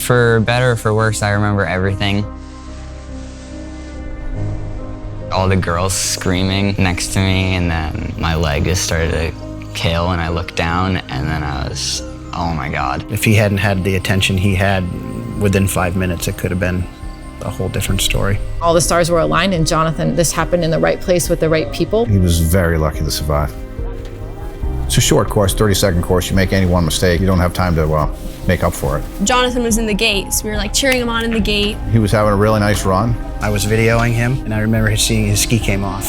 For better or for worse, I remember everything. All the girls screaming next to me, and then my leg just started to kill, and I looked down, and then I was, oh my God. If he hadn't had the attention he had within 5 minutes, it could have been a whole different story. All the stars were aligned, and Jonathan, this happened in the right place with the right people. He was very lucky to survive. It's a short course, 30-second course. You make any one mistake, you don't have time to make up for it. Jonathan was in the gate, so we were like cheering him on in the gate. He was having a really nice run. I was videoing him, and I remember seeing his ski came off.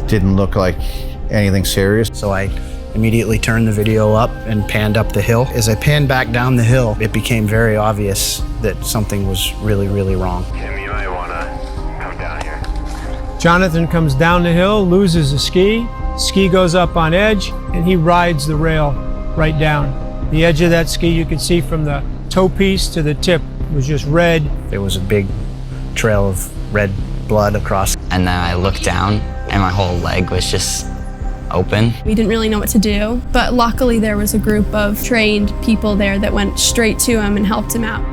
Didn't look like anything serious. So I immediately turned the video up and panned up the hill. As I panned back down the hill, it became very obvious that something was really, really wrong. Tim, you might want to come down here. Jonathan comes down the hill, loses a ski. Ski goes up on edge, and he rides the rail right down. The edge of that ski, you could see from the toe piece to the tip, was just red. There was a big trail of red blood across. And then I looked down, and my whole leg was just open. We didn't really know what to do, but luckily there was a group of trained people there that went straight to him and helped him out.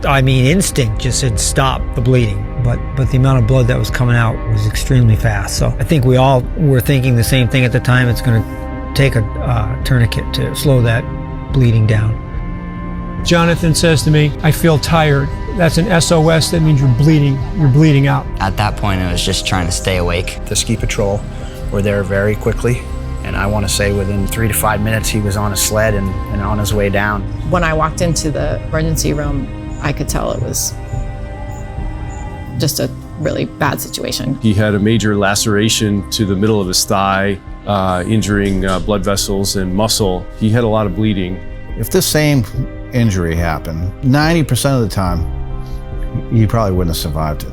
I mean, instinct just said stop the bleeding, but the amount of blood that was coming out was extremely fast. So I think we all were thinking the same thing at the time. It's going to take a tourniquet to slow that bleeding down. Jonathan says to me, I feel tired. That's an SOS, that means you're bleeding out. At that point, I was just trying to stay awake. The ski patrol were there very quickly, and I want to say within 3 to 5 minutes he was on a sled and on his way down. When I walked into the emergency room, I could tell it was just a really bad situation. He had a major laceration to the middle of his thigh, injuring blood vessels and muscle. He had a lot of bleeding. If this same injury happened, 90% of the time, you probably wouldn't have survived it.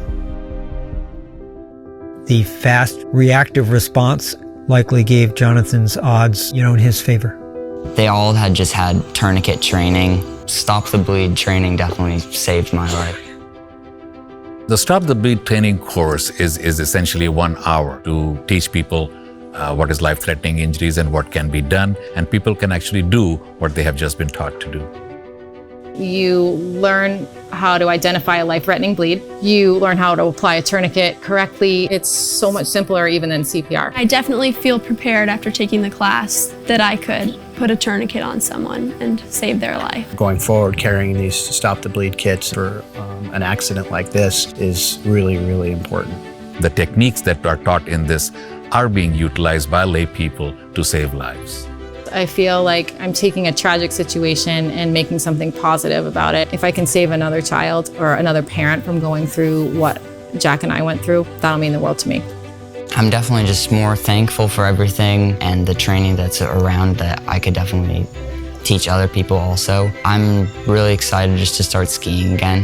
The fast reactive response likely gave Jonathan's odds, in his favor. They all had just had tourniquet training. Stop the Bleed training definitely saved my life. The Stop the Bleed training course is essentially 1 hour to teach people what is life-threatening injuries and what can be done, and people can actually do what they have just been taught to do. You learn how to identify a life-threatening bleed. You learn how to apply a tourniquet correctly. It's so much simpler even than CPR. I definitely feel prepared after taking the class that I could put a tourniquet on someone and save their life. Going forward, carrying these Stop the Bleed kits for an accident like this is really, really important. The techniques that are taught in this are being utilized by lay people to save lives. I feel like I'm taking a tragic situation and making something positive about it. If I can save another child or another parent from going through what Jack and I went through, that'll mean the world to me. I'm definitely just more thankful for everything and the training that's around that I could definitely teach other people also. I'm really excited just to start skiing again.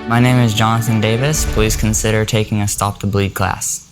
My name is Jonathan Davis. Please consider taking a Stop the Bleed class.